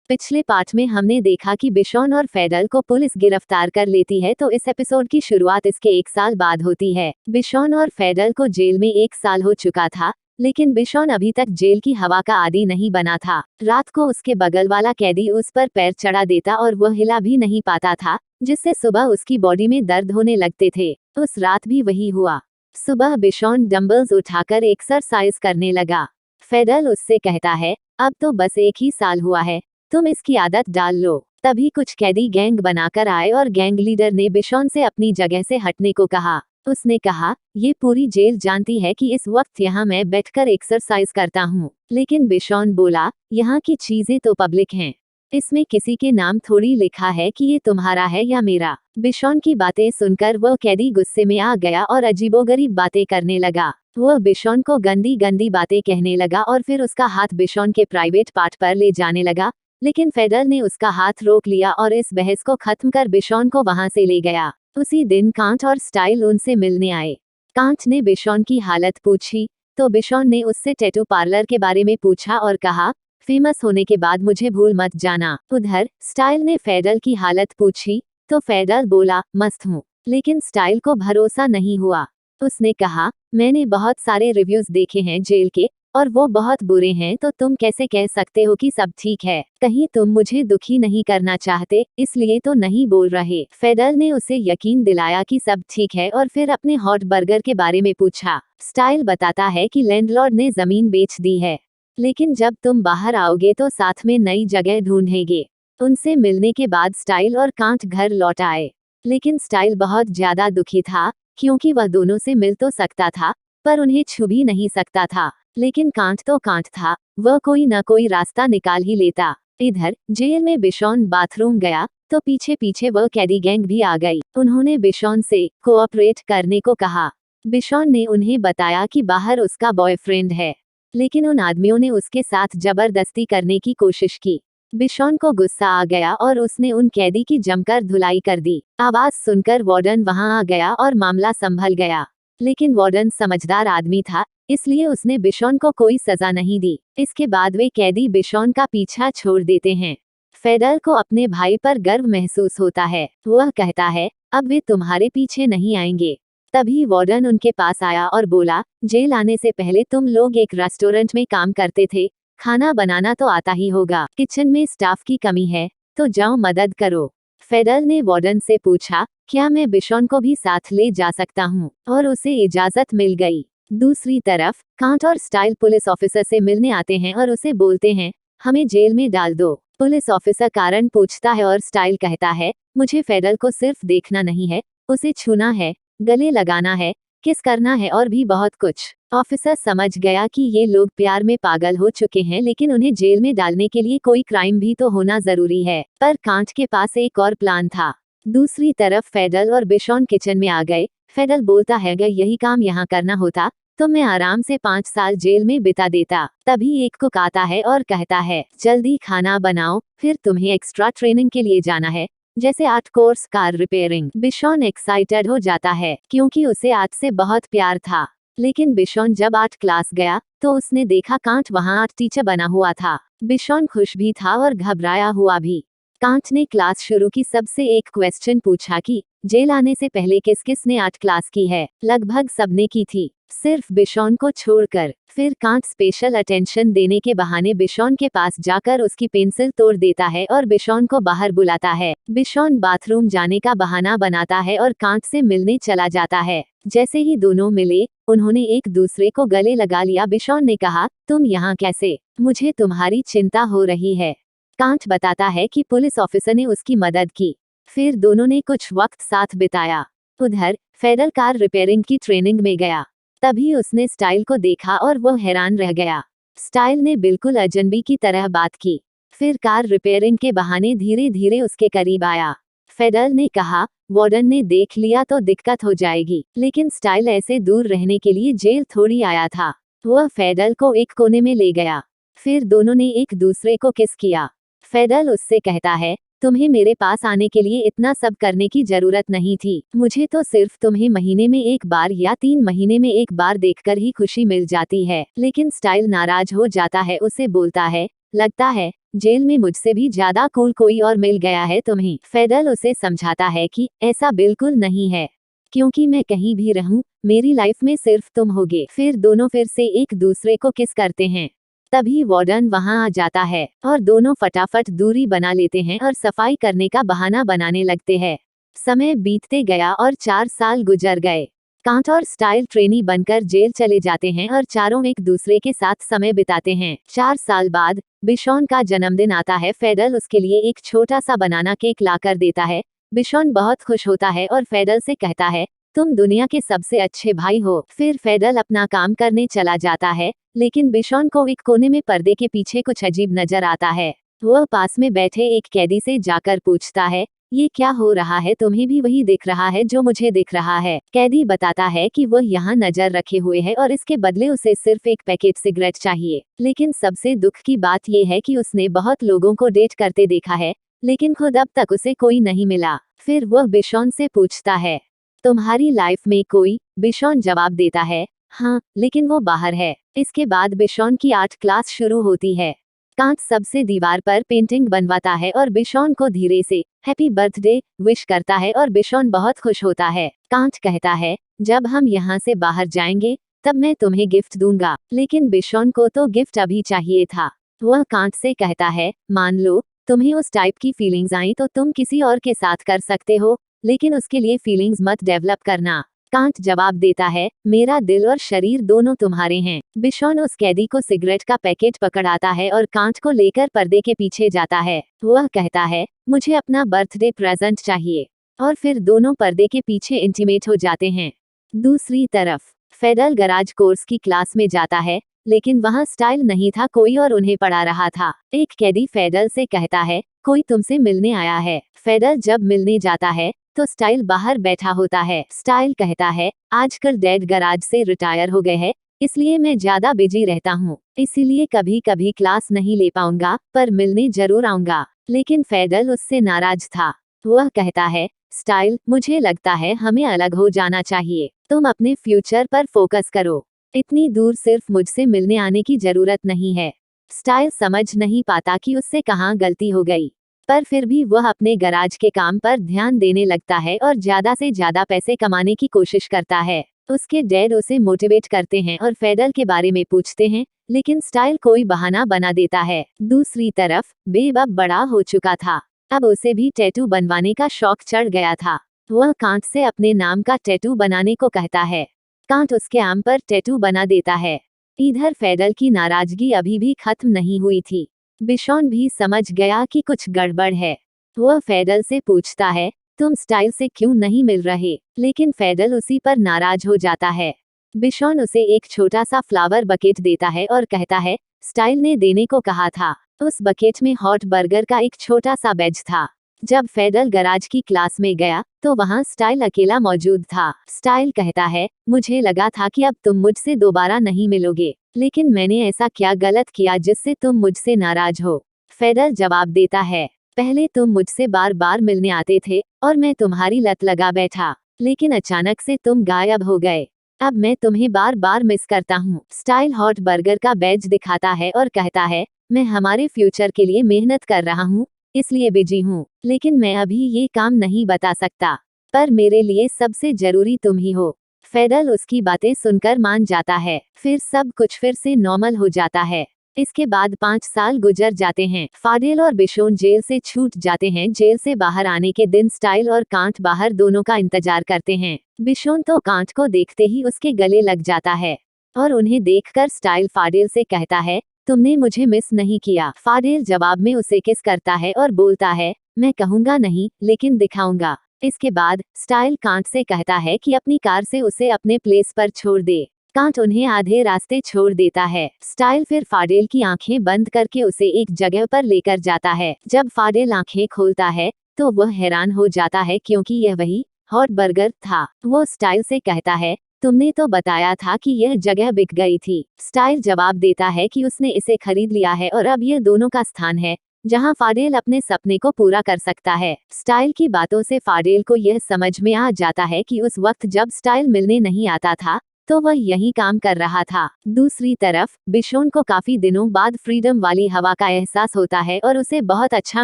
पिछले पार्ट में हमने देखा कि बिशॉन और फेडल को पुलिस गिरफ्तार कर लेती है, तो इस एपिसोड की शुरुआत इसके 1 साल बाद होती है। बिशॉन और फेडल को जेल में 1 साल हो चुका था, लेकिन बिशॉन अभी तक जेल की हवा का आदी नहीं बना था। रात को उसके बगल वाला कैदी उस पर पैर चढ़ा देता और वह हिला भी नहीं पाता था, जिससे सुबह उसकी बॉडी में दर्द होने लगते थे। उस रात भी वही हुआ। सुबह बिशॉन डंबल्स उठाकर एक्सरसाइज करने लगा। फेडल उससे कहता है, अब तो बस 1 ही साल हुआ है, तुम इसकी आदत डाल लो। तभी कुछ कैदी गैंग बनाकर आए और गैंग लीडर ने बिशॉन से अपनी जगह से हटने को कहा। उसने कहा, ये पूरी जेल जानती है कि इस वक्त यहाँ मैं बैठकर एक्सरसाइज करता हूँ। लेकिन बिशॉन बोला, यहाँ की चीजें तो पब्लिक हैं, इसमें किसी के नाम थोड़ी लिखा है कि ये तुम्हारा है या मेरा। बिशॉन की बातें सुनकर वह कैदी गुस्से में आ गया और अजीबोगरीब बातें करने लगा। वह बिशॉन को गंदी गंदी बातें कहने लगा और फिर उसका हाथ बिशॉन के प्राइवेट पार्ट पर ले जाने लगा, लेकिन फेडल ने उसका हाथ रोक लिया और इस बहस को खत्म कर बिशॉन को वहां से ले गया। उसी दिन कांट और स्टाइल उनसे मिलने आए। कांट ने बिशॉन की हालत पूछी, तो बिशॉन ने उससे टैटू पार्लर के बारे में पूछा और कहा, फेमस होने के बाद मुझे भूल मत जाना। उधर स्टाइल ने फेडल की हालत पूछी, तो फेडल बोला, मस्त हूँ। लेकिन स्टाइल को भरोसा नहीं हुआ। उसने कहा, मैंने बहुत सारे रिव्यूज देखे हैं जेल के, और वो बहुत बुरे हैं, तो तुम कैसे कह सकते हो कि सब ठीक है? कहीं तुम मुझे दुखी नहीं करना चाहते, इसलिए तो नहीं बोल रहे। फेडल ने उसे यकीन दिलाया कि सब ठीक है और फिर अपने हॉट बर्गर के बारे में पूछा। स्टाइल बताता है कि लैंडलॉर्ड ने जमीन बेच दी है, लेकिन जब तुम बाहर आओगे तो साथ में नई जगह ढूंढेंगे। उनसे मिलने के बाद स्टाइल और कांट घर लौट आए, लेकिन स्टाइल बहुत ज्यादा दुखी था, क्योंकि वह दोनों से मिल तो सकता था, पर उन्हें छू भी नहीं सकता था। लेकिन कांट तो कांट था, वह कोई न कोई रास्ता निकाल ही लेता। इधर जेल में बिशॉन बाथरूम गया, तो पीछे पीछे वह कैदी गैंग भी आ गई। उन्होंने बिशॉन से कोऑपरेट करने को कहा। बिशॉन ने उन्हें बताया कि बाहर उसका बॉयफ्रेंड है, लेकिन उन आदमियों ने उसके साथ जबरदस्ती करने की कोशिश की। बिशॉन को गुस्सा आ गया और उसने उन कैदी की जमकर धुलाई कर दी। आवाज सुनकर वार्डन वहां आ गया और मामला संभल गया, लेकिन वार्डन समझदार आदमी था, इसलिए उसने बिशॉन को कोई सजा नहीं दी। इसके बाद वे कैदी बिशॉन का पीछा छोड़ देते हैं। फेडल को अपने भाई पर गर्व महसूस होता है। वह कहता है, अब वे तुम्हारे पीछे नहीं आएंगे। तभी वार्डन उनके पास आया और बोला, जेल आने से पहले तुम लोग एक रेस्टोरेंट में काम करते थे, खाना बनाना तो आता ही होगा। किचन में स्टाफ की कमी है, तो जाओ मदद करो। फेडल ने वार्डन से पूछा, क्या मैं बिशॉन को भी साथ ले जा सकता हूँ, और उसे इजाजत मिल गई। दूसरी तरफ कांट और स्टाइल पुलिस ऑफिसर से मिलने आते हैं और उसे बोलते हैं, हमें जेल में डाल दो। पुलिस ऑफिसर कारण पूछता है और स्टाइल कहता है, मुझे फेडल को सिर्फ देखना नहीं है, उसे छूना है, गले लगाना है, किस करना है और भी बहुत कुछ। ऑफिसर समझ गया कि ये लोग प्यार में पागल हो चुके हैं, लेकिन उन्हें जेल में डालने के लिए कोई क्राइम भी तो होना जरूरी है। पर कांट के पास एक और प्लान था। दूसरी तरफ फेडल और बिशॉन किचन में आ गए। फेडल बोलता है, अगर यही काम यहाँ करना होता तो मैं आराम से 5 साल जेल में बिता देता। तभी एक कुक आता है और कहता है, जल्दी खाना बनाओ, फिर तुम्हें एक्स्ट्रा ट्रेनिंग के लिए जाना है, जैसे 8 कोर्स कार रिपेयरिंग। बिशॉन एक्साइटेड हो जाता है, क्योंकि उसे आर्ट से बहुत प्यार था। लेकिन बिशॉन जब 8 क्लास गया, तो उसने देखा कांट वहाँ आर्ट टीचर बना हुआ था। बिशॉन खुश भी था और घबराया हुआ भी। कांट ने क्लास शुरू की, सबसे एक क्वेश्चन पूछा कि जेल आने से पहले किस किस ने 8 क्लास की है। लगभग सबने की थी, सिर्फ बिशॉन को छोड़कर। फिर कांट स्पेशल अटेंशन देने के बहाने बिशॉन के पास जाकर उसकी पेंसिल तोड़ देता है और बिशॉन को बाहर बुलाता है। बिशॉन बाथरूम जाने का बहाना बनाता है और कांट से मिलने चला जाता है। जैसे ही दोनों मिले, उन्होंने एक दूसरे को गले लगा लिया। बिशॉन ने कहा, तुम यहाँ कैसे? मुझे तुम्हारी चिंता हो रही है। कांट बताता है कि पुलिस ऑफिसर ने उसकी मदद की। फिर दोनों ने कुछ वक्त साथ बिताया। उधर फेडल कार रिपेयरिंग की ट्रेनिंग में गया। तभी उसने स्टाइल को देखा और वो हैरान रह गया। स्टाइल ने बिल्कुल अजनबी की तरह बात की। फिर कार रिपेयरिंग के बहाने धीरे धीरे उसके करीब आया। फेडल ने कहा, वार्डन ने देख लिया तो दिक्कत हो जाएगी, लेकिन स्टाइल ऐसे दूर रहने के लिए जेल थोड़ी आया था। वह फेडल को एक कोने में ले गया। फिर दोनों ने एक दूसरे को किस किया। फेडल उससे कहता है, तुम्हें मेरे पास आने के लिए इतना सब करने की जरूरत नहीं थी। मुझे तो सिर्फ तुम्हें महीने में एक बार या 3 महीने में एक बार देखकर ही खुशी मिल जाती है। लेकिन स्टाइल नाराज हो जाता है, उसे बोलता है, लगता है जेल में मुझसे भी ज्यादा कूल कोई और मिल गया है तुम्हें। फेडल उसे समझाता है कि ऐसा बिल्कुल नहीं है, क्योंकि मैं कहीं भी रहूं मेरी लाइफ में सिर्फ तुम होगे। फिर दोनों फिर से एक दूसरे को किस करते हैं। तभी वार्डन वहां आ जाता है और दोनों फटाफट दूरी बना लेते हैं और सफाई करने का बहाना बनाने लगते हैं। समय बीतते गया और 4 साल गुजर गए। कांट और स्टाइल ट्रेनी बनकर जेल चले जाते हैं और चारों एक दूसरे के साथ समय बिताते हैं। 4 साल बाद बिशॉन का जन्मदिन आता है। फेडल उसके लिए एक छोटा सा बनाना केक लाकर देता है। बिशॉन बहुत खुश होता है और फेडल से कहता है, तुम दुनिया के सबसे अच्छे भाई हो। फिर फेडल अपना काम करने चला जाता है, लेकिन बिशॉन को एक कोने में पर्दे के पीछे कुछ अजीब नजर आता है। वह पास में बैठे एक कैदी से जाकर पूछता है, ये क्या हो रहा है, तुम्हें भी वही दिख रहा है जो मुझे दिख रहा है। कैदी बताता है कि वह यहाँ नजर रखे हुए है और इसके बदले उसे सिर्फ एक पैकेट सिगरेट चाहिए। लेकिन सबसे दुख की बात यह है कि उसने बहुत लोगों को डेट करते देखा है, लेकिन खुद अब तक उसे कोई नहीं मिला। फिर वह बिशॉन से पूछता है, तुम्हारी लाइफ में कोई? बिशॉन जवाब देता है, हाँ, लेकिन वो बाहर है। इसके बाद बिशॉन की आर्ट क्लास शुरू होती है। कांट सबसे दीवार पर पेंटिंग बनवाता है और बिशॉन को धीरे से हैप्पी बर्थडे विश करता है और बिशॉन बहुत खुश होता है। कांट कहता है, जब हम यहाँ से बाहर जाएंगे तब मैं तुम्हें गिफ्ट दूंगा। लेकिन बिशॉन को तो गिफ्ट अभी चाहिए था। वह कांट से कहता है, मान लो तुम्हें उस टाइप की फीलिंग्स आई तो तुम किसी और के साथ कर सकते हो, लेकिन उसके लिए फीलिंग्स मत डेवलप करना। कांट जवाब देता है, मेरा दिल और शरीर दोनों तुम्हारे हैं। बिशॉन उस कैदी को सिगरेट का पैकेट पकड़ाता है और कांट को लेकर पर्दे के पीछे जाता है। वह कहता है, मुझे अपना बर्थडे प्रेजेंट चाहिए। और फिर दोनों पर्दे के पीछे इंटीमेट हो जाते हैं। दूसरी तरफ फेडल गराज कोर्स की क्लास में जाता है, लेकिन वहाँ स्टाइल नहीं था कोई और उन्हें पढ़ा रहा था। एक कैदी फेडल से कहता है, कोई तुमसे मिलने आया है। फेडल जब मिलने जाता है तो स्टाइल बाहर बैठा होता है। स्टाइल कहता है, आजकल डैड गराज से रिटायर हो गए हैं, इसलिए मैं ज्यादा बिजी रहता हूँ, इसीलिए कभी कभी क्लास नहीं ले पाऊंगा, पर मिलने जरूर आऊंगा। लेकिन फेडल उससे नाराज था। वह कहता है, स्टाइल, मुझे लगता है हमें अलग हो जाना चाहिए। तुम अपने फ्यूचर पर फोकस करो। इतनी दूर सिर्फ मुझसे मिलने आने की जरूरत नहीं है। स्टाइल समझ नहीं पाता कि उससे कहाँ गलती हो गई, पर फिर भी वह अपने गराज के काम पर ध्यान देने लगता है और ज्यादा से ज्यादा पैसे कमाने की कोशिश करता है। उसके डैड उसे मोटिवेट करते हैं और फेडल के बारे में पूछते हैं, लेकिन स्टाइल कोई बहाना बना देता है। दूसरी तरफ बेब अब बड़ा हो चुका था। अब उसे भी टैटू बनवाने का शौक चढ़ गया था। वह कांट से अपने नाम का टैटू बनाने को कहता है। कांट उसके आर्म पर टैटू बना देता है। इधर फेडल की नाराजगी अभी भी खत्म नहीं हुई थी। बिशॉन भी समझ गया कि कुछ गड़बड़ है। वह फेडल से पूछता है, तुम स्टाइल से क्यों नहीं मिल रहे? लेकिन फेडल उसी पर नाराज हो जाता है। बिशॉन उसे एक छोटा सा फ्लावर बकेट देता है और कहता है, स्टाइल ने देने को कहा था। उस बकेट में हॉट बर्गर का एक छोटा सा बैज था। जब फेडल गराज की क्लास में गया तो वहाँ स्टाइल अकेला मौजूद था। स्टाइल कहता है, मुझे लगा था कि अब तुम मुझसे दोबारा नहीं मिलोगे, लेकिन मैंने ऐसा क्या गलत किया जिससे तुम मुझसे नाराज हो? फेडल जवाब देता है, पहले तुम मुझसे बार बार मिलने आते थे और मैं तुम्हारी लत लगा बैठा, लेकिन अचानक से तुम गायब हो गए। अब मैं तुम्हें बार बार मिस करता हूँ। स्टाइल हॉट बर्गर का बैज दिखाता है और कहता है, मैं हमारे फ्यूचर के लिए मेहनत कर रहा हूँ, इसलिए बिजी हूँ, लेकिन मैं अभी ये काम नहीं बता सकता, पर मेरे लिए सबसे जरूरी तुम ही हो। फेडल उसकी बातें सुनकर मान जाता है। फिर सब कुछ फिर से नॉर्मल हो जाता है। इसके बाद 5 साल गुजर जाते हैं। फेडल और बिशॉन जेल से छूट जाते हैं। जेल से बाहर आने के दिन स्टाइल और कांट बाहर दोनों का इंतजार करते हैं। बिशॉन तो कांट को देखते ही उसके गले लग जाता है और उन्हें देखकर स्टाइल फेडल से कहता है, तुमने मुझे मिस नहीं किया? फेडल जवाब में उसे किस करता है और बोलता है, मैं कहूंगा नहीं, लेकिन दिखाऊंगा। इसके बाद स्टाइल कांट से कहता है कि अपनी कार से उसे अपने प्लेस पर छोड़ दे। कांट उन्हें आधे रास्ते छोड़ देता है। स्टाइल फिर फेडल की आंखें बंद करके उसे एक जगह पर लेकर जाता है। जब फेडल आंखें खोलता है तो वह हैरान हो जाता है, क्योंकि यह वही हॉट बर्गर था। वो स्टाइल से कहता है, तुमने तो बताया था कि यह जगह बिक गई थी। स्टाइल जवाब देता है कि उसने इसे खरीद लिया है और अब यह दोनों का स्थान है जहां फेडल अपने सपने को पूरा कर सकता है। स्टाइल की बातों से फेडल को यह समझ में आ जाता है कि उस वक्त जब स्टाइल मिलने नहीं आता था तो वह यही काम कर रहा था। दूसरी तरफ बिशोन को काफी दिनों बाद फ्रीडम वाली हवा का एहसास होता है और उसे बहुत अच्छा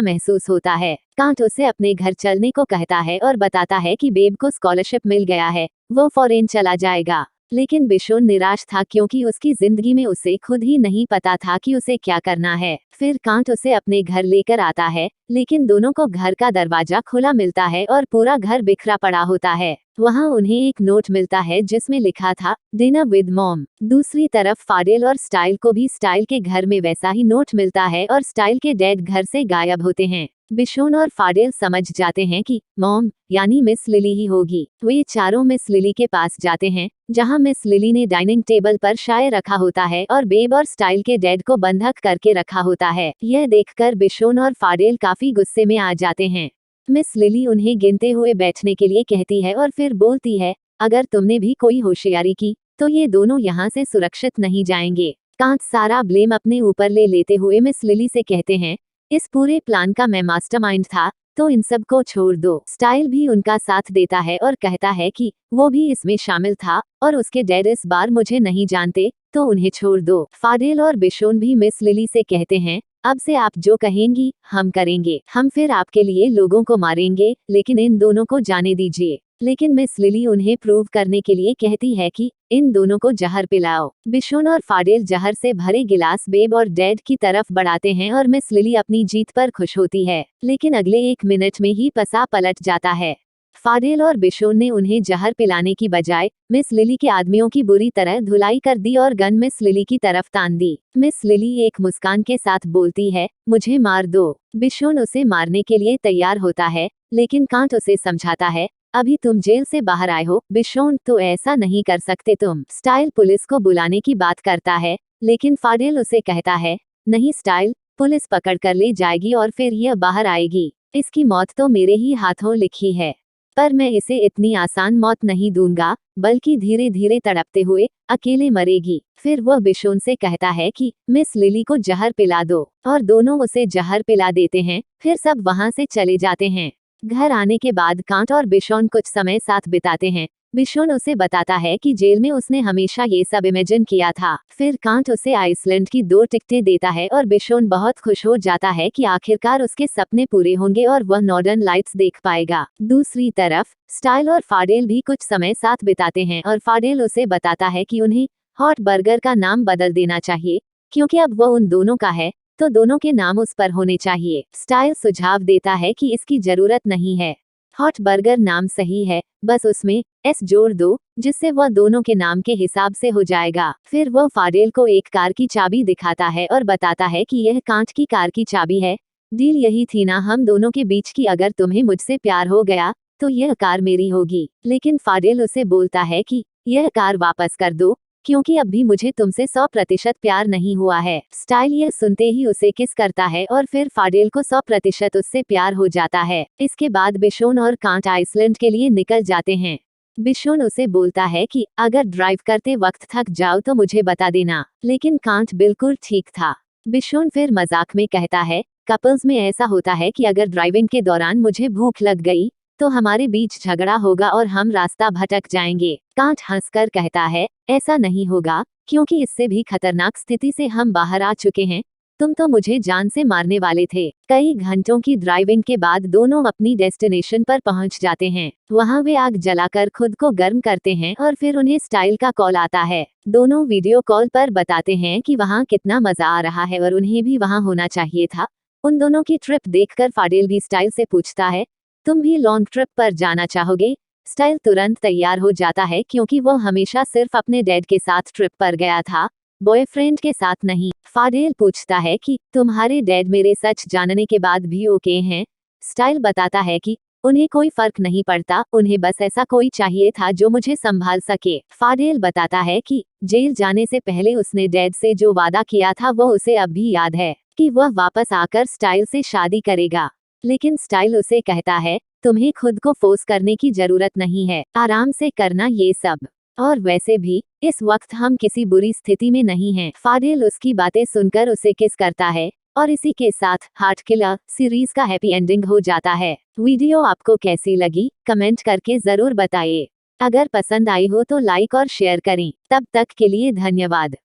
महसूस होता है। कांट उसे अपने घर चलने को कहता है और बताता है कि बेब को स्कॉलरशिप मिल गया है, वो फॉरेन चला जाएगा। लेकिन बिशोन निराश था क्योंकि उसकी जिंदगी में उसे खुद ही नहीं पता था कि उसे क्या करना है। फिर कांट उसे अपने घर लेकर आता है, लेकिन दोनों को घर का दरवाजा खुला मिलता है और पूरा घर बिखरा पड़ा होता है। वहाँ उन्हें एक नोट मिलता है जिसमें लिखा था, डिनर विद मॉम। दूसरी तरफ फाडेल और स्टाइल को भी स्टाइल के घर में वैसा ही नोट मिलता है और स्टाइल के डैड घर से गायब होते हैं। बिशोन और फाडेल समझ जाते हैं कि मॉम यानी मिस लिली ही होगी। वे चारों मिस लिली के पास जाते हैं, जहां मिस लिली ने डाइनिंग टेबल पर चाय रखा होता है और बेब और स्टाइल के डैड को बंधक करके रखा होता है। यह देखकर बिशोन और फाडेल काफी गुस्से में आ जाते हैं। मिस लिली उन्हें गिनते हुए बैठने के लिए कहती है और फिर बोलती है, अगर तुमने भी कोई होशियारी की तो ये दोनों यहाँ से सुरक्षित नहीं जाएंगे। कांट सारा ब्लेम अपने ऊपर ले लेते हुए मिस लिली से कहते हैं, इस पूरे प्लान का मैं मास्टरमाइंड था, तो इन सब को छोड़ दो। स्टाइल भी उनका साथ देता है और कहता है कि वो भी इसमें शामिल था और उसके डैड इस बार मुझे नहीं जानते, तो उन्हें छोड़ दो। फाडेल और बिशोन भी मिस लिली से कहते हैं, अब से आप जो कहेंगी हम करेंगे। हम फिर आपके लिए लोगों को मारेंगे, लेकिन इन दोनों को जाने दीजिए। लेकिन मिस लिली उन्हें प्रूव करने के लिए कहती है कि इन दोनों को जहर पिलाओ। बिशोन और फाडेल जहर से भरे गिलास बेब और डैड की तरफ बढ़ाते हैं और मिस लिली अपनी जीत पर खुश होती है, लेकिन अगले 1 मिनट में ही पसा पलट जाता है। फाडेल और बिशोन ने उन्हें जहर पिलाने की बजाय मिस लिली के आदमियों की बुरी तरह धुलाई कर दी और गन मिस लिली की तरफ तान दी। मिस लिली एक मुस्कान के साथ बोलती है, मुझे मार दो। बिशोन उसे मारने के लिए तैयार होता है, लेकिन कांट उसे समझाता है, अभी तुम जेल से बाहर आए हो बिशोन, तो ऐसा नहीं कर सकते तुम। स्टाइल पुलिस को बुलाने की बात करता है, लेकिन फाडेल उसे कहता है, नहीं स्टाइल, पुलिस पकड़ कर ले जाएगी और फिर यह बाहर आएगी। इसकी मौत तो मेरे ही हाथों लिखी है, पर मैं इसे इतनी आसान मौत नहीं दूंगा, बल्कि धीरे धीरे तड़पते हुए अकेले मरेगी। फिर वह बिशोन से कहता है कि मिस लिली को जहर पिला दो, और दोनों उसे जहर पिला देते हैं। फिर सब वहां से चले जाते हैं। घर आने के बाद कांट और बिशोन कुछ समय साथ बिताते हैं। बिशोन उसे बताता है कि जेल में उसने हमेशा ये सब इमेजिन किया था। फिर कांट उसे आइसलैंड की 2 टिकटें देता है और बिशोन बहुत खुश हो जाता है कि आखिरकार उसके सपने पूरे होंगे और वह नॉर्दर्न लाइट्स देख पाएगा। दूसरी तरफ स्टाइल और फाडेल भी कुछ समय साथ बिताते हैं और फाडेल उसे बताता है कि उन्हें हॉट बर्गर का नाम बदल देना चाहिए, क्योंकि अब वह उन दोनों का है, तो दोनों के नाम उस पर होने चाहिए। स्टाइल सुझाव देता है कि इसकी जरूरत नहीं है, हॉट बर्गर नाम सही है, बस उसमें एस जोड़ दो, जिससे वह दोनों के नाम के हिसाब से हो जाएगा। फिर वह फाडेल को एक कार की चाबी दिखाता है और बताता है कि यह कांच की कार की चाबी है। डील यही थी ना हम दोनों के बीच की, अगर तुम्हें मुझसे प्यार हो गया तो यह कार मेरी होगी। लेकिन फाडेल उसे बोलता है कि यह कार वापस कर दो, क्योंकि अब भी मुझे तुमसे 100% प्यार नहीं हुआ है। स्टाइल यह सुनते ही उसे किस करता है और फिर फाडेल को 100% उससे प्यार हो जाता है। इसके बाद बिशोन और कांट आइसलैंड के लिए निकल जाते हैं। बिशोन उसे बोलता है कि अगर ड्राइव करते वक्त थक जाओ तो मुझे बता देना, लेकिन कांट बिल्कुल ठीक था। बिशोन फिर मजाक में कहता है, कपल्स में ऐसा होता है कि अगर ड्राइविंग के दौरान मुझे भूख लग गई तो हमारे बीच झगड़ा होगा और हम रास्ता भटक जाएंगे। कांट हंसकर कहता है, ऐसा नहीं होगा, क्योंकि इससे भी खतरनाक स्थिति से हम बाहर आ चुके हैं। तुम तो मुझे जान से मारने वाले थे। कई घंटों की ड्राइविंग के बाद दोनों अपनी डेस्टिनेशन पर पहुंच जाते हैं। वहां वे आग जलाकर खुद को गर्म करते हैं और फिर उन्हें स्टाइल का कॉल आता है। दोनों वीडियो कॉल पर बताते हैं कि वहां कितना मजा आ रहा है और उन्हें भी वहां होना चाहिए था। उन दोनों की ट्रिप देखकर फाडेल भी स्टाइल से पूछता है, तुम भी लॉन्ग ट्रिप पर जाना चाहोगे? स्टाइल तुरंत तैयार हो जाता है, क्योंकि वो हमेशा सिर्फ अपने डैड के साथ ट्रिप पर गया था, बॉयफ्रेंड के साथ नहीं। फाडेल पूछता है कि तुम्हारे डैड मेरे सच जानने के बाद भी ओके हैं? स्टाइल बताता है कि उन्हें कोई फर्क नहीं पड़ता, उन्हें बस ऐसा कोई चाहिए था जो मुझे संभाल सके। फाडेल बताता है कि जेल जाने से पहले उसने डैड से जो वादा किया था वो उसे अब भी याद है, कि वह वापस आकर स्टाइल से शादी करेगा। लेकिन स्टाइल उसे कहता है, तुम्हें खुद को फोर्स करने की जरूरत नहीं है, आराम से करना ये सब। और वैसे भी इस वक्त हम किसी बुरी स्थिति में नहीं हैं। फाडेल उसकी बातें सुनकर उसे किस करता है और इसी के साथ हार्ट किलर सीरीज का हैप्पी एंडिंग हो जाता है। वीडियो आपको कैसी लगी कमेंट करके जरूर बताइए। अगर पसंद आई हो तो लाइक और शेयर करें। तब तक के लिए धन्यवाद।